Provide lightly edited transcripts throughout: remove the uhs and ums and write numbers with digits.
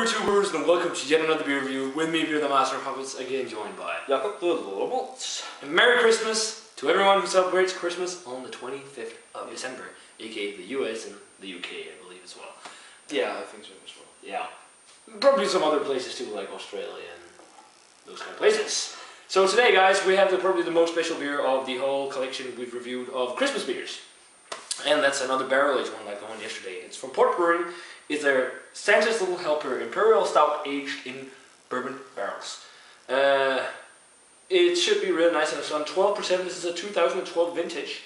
Brewer 2 Brewers, and welcome to yet another beer review with me, Beer the Master of Puppets, again joined by Jacob the Lord of Malts. And Merry Christmas to everyone who celebrates Christmas on the 25th of December, aka the US and the UK, I believe, as well. Yeah, I think so as well. Yeah. Probably some other places too, like Australia and those kind of places. So today, guys, we have probably the most special beer of the whole collection we've reviewed of Christmas beers. And that's another barrel-aged one like the one yesterday. It's from Brewing. It's their Santa's Little Helper Imperial Stout aged in bourbon barrels. It should be really nice, and it's on 12%. This is a 2012 vintage.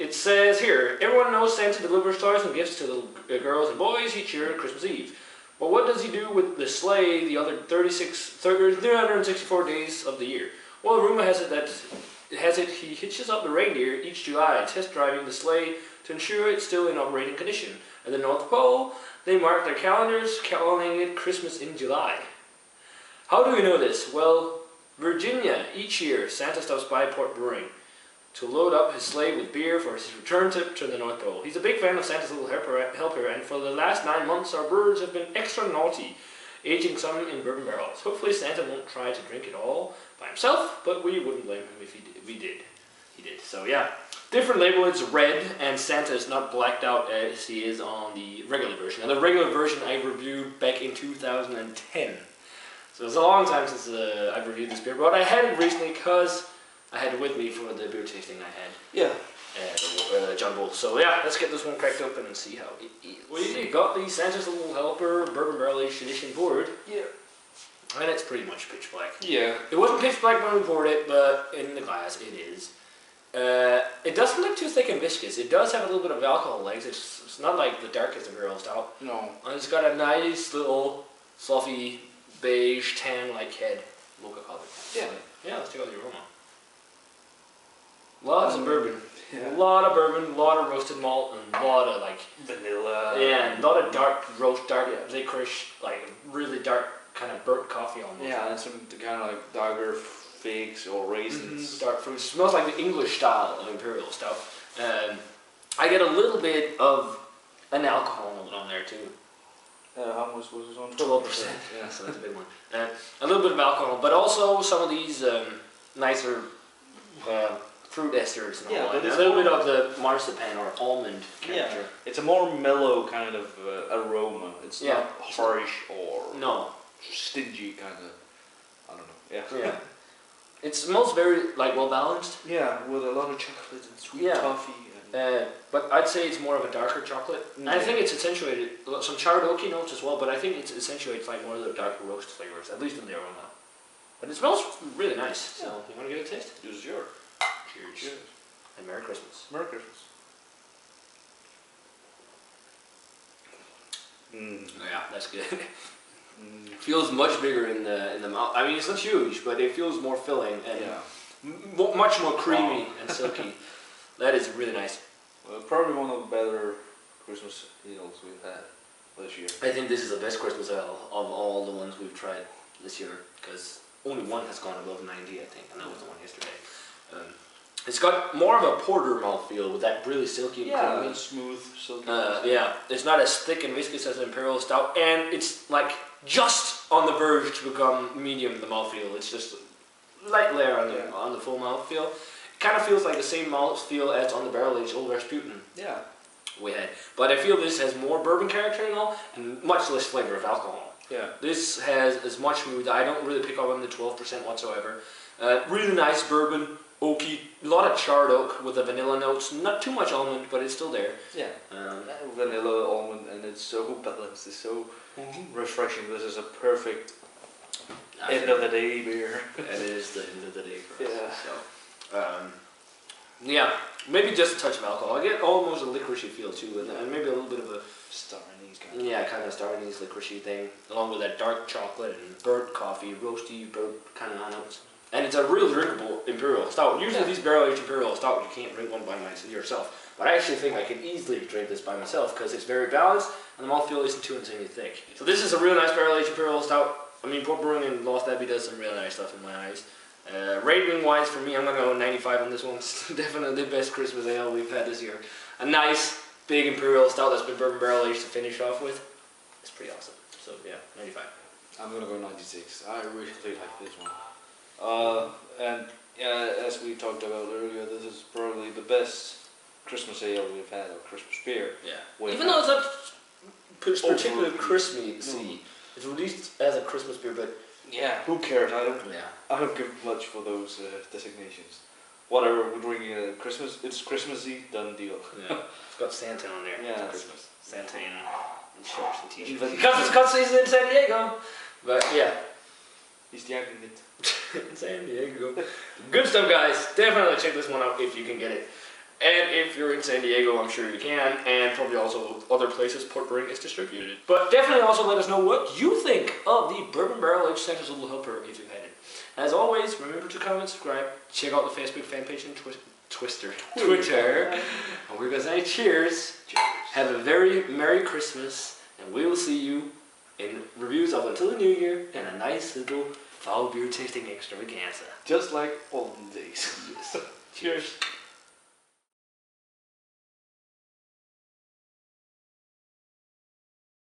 It says here, everyone knows Santa delivers toys and gifts to little girls and boys each year on Christmas Eve. But what does he do with the sleigh the other 364 days of the year? Well, rumor has it he hitches up the reindeer each July, test driving the sleigh to ensure it's still in operating condition. At the North Pole, they mark their calendars, calling it Christmas in July. How do we know this? Well, Virginia, each year, Santa stops by Port Brewing to load up his sleigh with beer for his return trip to the North Pole. He's a big fan of Santa's Little Helper, and for the last 9 months, our brewers have been extra naughty, aging some in bourbon barrels. Hopefully Santa won't try to drink it all by himself, but we wouldn't blame him if he did. He did. So yeah, different label. It's red, and Santa is not blacked out as he is on the regular version. And the regular version I reviewed back in 2010. So it's a long time since I've reviewed this beer, but I had it recently because I had it with me for the beer tasting I had. Yeah. John Bull. So yeah, let's get this one cracked open and see how it is. We got the Santa's Little Helper Bourbon Barrel Aged Edition poured. Yeah. And it's pretty much pitch black. Yeah. It wasn't pitch black when we poured it, but in the glass it is. It doesn't look too thick and viscous. It does have a little bit of alcohol legs. It's not like the darkest Imperial Stout. No. And it's got a nice little fluffy beige tan-like head. Mocha color. Yeah. Yeah, let's check out the aroma. Lots of bourbon. Yeah. A lot of bourbon, a lot of roasted malt, and a lot of like vanilla. Yeah, and a lot of dark licorice, like really dark kind of burnt coffee almost. Yeah, and some kind of like darker figs or raisins. Dark fruits. It smells like the English style of Imperial Stout. I get a little bit of an alcohol note on there too. How much was it on? 12%. Yeah, so that's a big one. A little bit of alcohol, but also some of these nicer fruit esters and all that. A little bit of the marzipan or almond character. Yeah, it's a more mellow kind of aroma. It's not harsh or stingy kind of. I don't know. Yeah. Yeah. It smells very well balanced. Yeah, with a lot of chocolate and sweet toffee. But I'd say it's more of a darker chocolate. And I think it's accentuated some charred oaky notes as well. But I think it accentuates like more of the darker roast flavors, at least in the aroma. But it smells really nice. So you want to give it a taste? This is yours. Cheers. Cheers. And Merry Christmas. Merry Christmas. Yeah, that's good. Feels much bigger in the mouth. I mean, it's not huge, but it feels more filling and much more creamy and silky. That is really nice. Well, probably one of the better Christmas ales we've had this year. I think this is the best Christmas ale of all the ones we've tried this year, because only one has gone above 90, I think, and that was the one yesterday. It's got more of a porter mouthfeel with that really silky and creamy. Smooth, silky. Yeah, it's not as thick and viscous as an Imperial Stout, and it's like just on the verge to become medium, the mouthfeel. It's just a light layer on the full mouthfeel. It kind of feels like the same mouthfeel as on the barrel-aged Old Rasputin we had. But I feel this has more bourbon character and all, and much less flavor of alcohol. Yeah. This has as much smooth. I don't really pick up on the 12% whatsoever. Really nice bourbon, oaky, a lot of charred oak with the vanilla notes. Not too much almond, but it's still there. Yeah. Vanilla, almond, and it's so balanced. It's so refreshing. This is a perfect end of the day beer. It is the end of the day for us. Yeah. So, maybe just a touch of alcohol. I get almost a licoricey feel too, and maybe a little bit of a star anise kind of. Yeah, kind of star anise licoricey thing, along with that dark chocolate and burnt coffee, roasty, burnt kind of notes. And it's a real drinkable Imperial Stout. Usually these barrel-aged Imperial Stout, you can't drink one by yourself. But I actually think I can easily drink this by myself because it's very balanced and the mouthfeel isn't too insanely thick. So this is a real nice barrel-aged Imperial Stout. I mean, Brewing in Lost Abbey does some really nice stuff in my eyes. Rating-wise, for me, I'm going to go 95 on this one. It's definitely the best Christmas ale we've had this year. A nice, big Imperial Stout that's been bourbon barrel-aged to finish off with. It's pretty awesome. So yeah, 95. I'm gonna go 96. I really like this one. And as we talked about earlier, this is probably the best Christmas ale we've had, or Christmas beer. Yeah. Even though it's not particularly Christmassy, it's released as a Christmas beer, but yeah, who cares? I don't give much for those designations. Whatever we're drinking at Christmas, it's Christmassy, done deal. Yeah. It's got Santa on there. Yeah, it's Christmas. Santa in shorts and t-shirts. Because he's in San Diego. But yeah. He's jacking it. In San Diego. Good stuff, guys. Definitely check this one out if you can get it. And if you're in San Diego, I'm sure you can, and probably also other places Port Brewing is distributed. But definitely also let us know what you think of the Bourbon Barrel Aged Santa's Little Helper if you've had it. As always, remember to comment, subscribe, check out the Facebook fan page and Twitter. And we're going to say cheers. Have a very Merry Christmas, and we will see you in reviews of Until the New Year and a nice little fall beer tasting extravaganza. Just like olden days. Cheers.